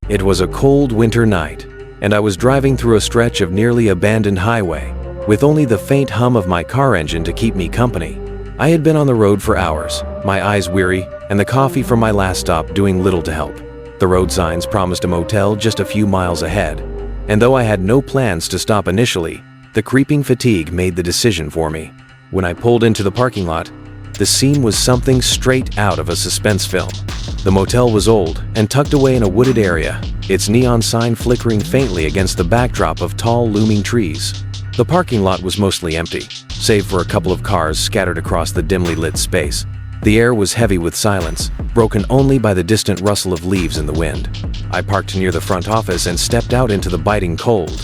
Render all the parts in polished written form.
It was a cold winter night, and I was driving through a stretch of nearly abandoned highway, with only the faint hum of my car engine to keep me company. I had been on the road for hours, my eyes weary, and the coffee from my last stop doing little to help. The road signs promised a motel just a few miles ahead, and though I had no plans to stop initially, the creeping fatigue made the decision for me. When I pulled into the parking lot, the scene was something straight out of a suspense film. The motel was old and tucked away in a wooded area, its neon sign flickering faintly against the backdrop of tall, looming trees. The parking lot was mostly empty, save for a couple of cars scattered across the dimly lit space. The air was heavy with silence, broken only by the distant rustle of leaves in the wind. I parked near the front office and stepped out into the biting cold.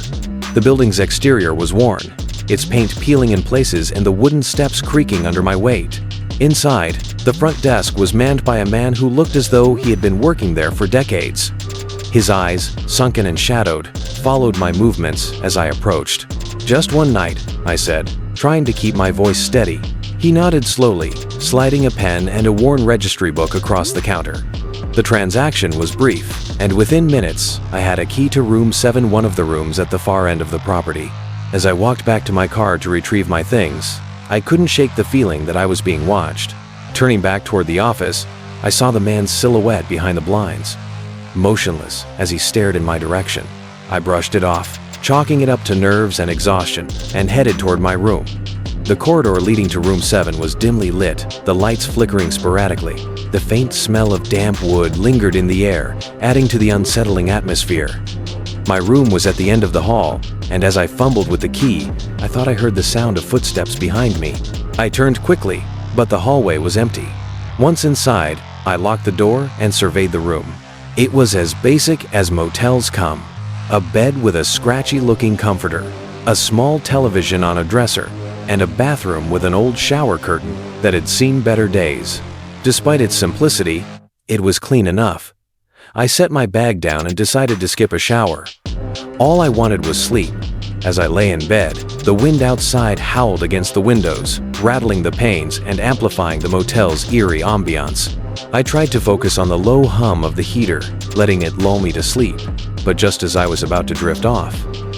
The building's exterior was worn, its paint peeling in places and the wooden steps creaking under my weight. Inside, the front desk was manned by a man who looked as though he had been working there for decades. His eyes, sunken and shadowed, followed my movements as I approached. "Just one night," I said, trying to keep my voice steady. He nodded slowly, sliding a pen and a worn registry book across the counter. The transaction was brief, and within minutes, I had a key to room 7, one of the rooms at the far end of the property. As I walked back to my car to retrieve my things, I couldn't shake the feeling that I was being watched. Turning back toward the office, I saw the man's silhouette behind the blinds, motionless as he stared in my direction. I brushed it off, chalking it up to nerves and exhaustion, and headed toward my room. The corridor leading to room 7 was dimly lit, the lights flickering sporadically. The faint smell of damp wood lingered in the air, adding to the unsettling atmosphere. My room was at the end of the hall, and as I fumbled with the key, I thought I heard the sound of footsteps behind me. I turned quickly, but the hallway was empty. Once inside, I locked the door and surveyed the room. It was as basic as motels come. A bed with a scratchy-looking comforter, a small television on a dresser, and a bathroom with an old shower curtain that had seen better days. Despite its simplicity, it was clean enough. I set my bag down and decided to skip a shower. All I wanted was sleep. As I lay in bed, the wind outside howled against the windows, rattling the panes and amplifying the motel's eerie ambiance. I tried to focus on the low hum of the heater, letting it lull me to sleep. But just as I was about to drift off,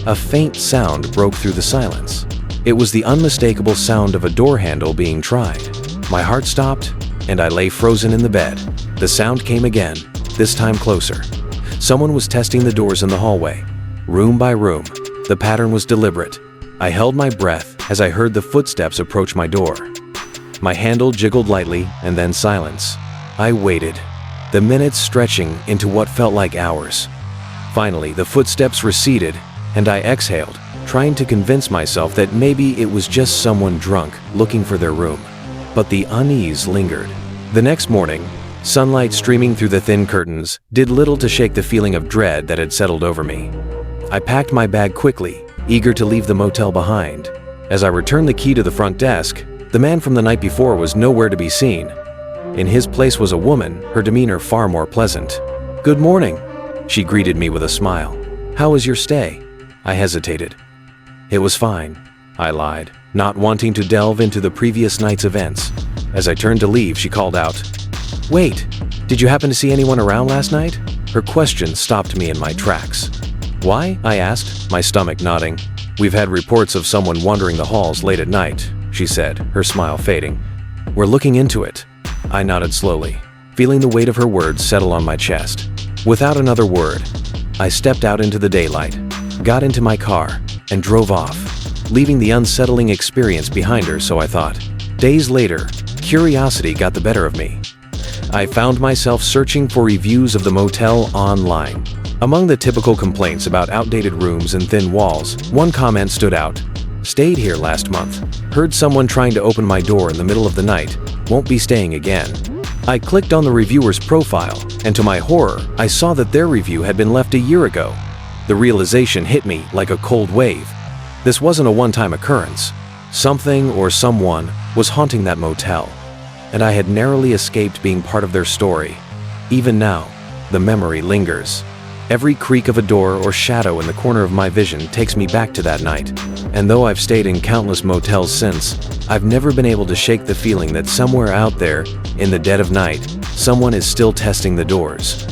a faint sound broke through the silence. It was the unmistakable sound of a door handle being tried. My heart stopped, and I lay frozen in the bed. The sound came again, this time closer. Someone was testing the doors in the hallway, room by room. The pattern was deliberate. I held my breath as I heard the footsteps approach my door. My handle jiggled lightly, and then silence. I waited, the minutes stretching into what felt like hours. Finally, the footsteps receded, and I exhaled, trying to convince myself that maybe it was just someone drunk looking for their room. But the unease lingered. The next morning, sunlight streaming through the thin curtains did little to shake the feeling of dread that had settled over me. I packed my bag quickly, eager to leave the motel behind. As I returned the key to the front desk, the man from the night before was nowhere to be seen. In his place was a woman, her demeanor far more pleasant. "Good morning," she greeted me with a smile. "How was your stay?" I hesitated. "It was fine," I lied, not wanting to delve into the previous night's events. As I turned to leave, she called out, "Wait, did you happen to see anyone around last night?" Her question stopped me in my tracks. "Why?" I asked, my stomach nodding. "We've had reports of someone wandering the halls late at night," she said, her smile fading. "We're looking into it." I nodded slowly, feeling the weight of her words settle on my chest. Without another word, I stepped out into the daylight, got into my car, and drove off, leaving the unsettling experience behind her, so I thought. Days later, curiosity got the better of me. I found myself searching for reviews of the motel online. Among the typical complaints about outdated rooms and thin walls, one comment stood out. "Stayed here last month. Heard someone trying to open my door in the middle of the night. Won't be staying again." I clicked on the reviewer's profile, and to my horror, I saw that their review had been left a year ago. The realization hit me like a cold wave. This wasn't a one-time occurrence. Something or someone was haunting that motel, and I had narrowly escaped being part of their story. Even now, the memory lingers. Every creak of a door or shadow in the corner of my vision takes me back to that night. And though I've stayed in countless motels since, I've never been able to shake the feeling that somewhere out there, in the dead of night, someone is still testing the doors.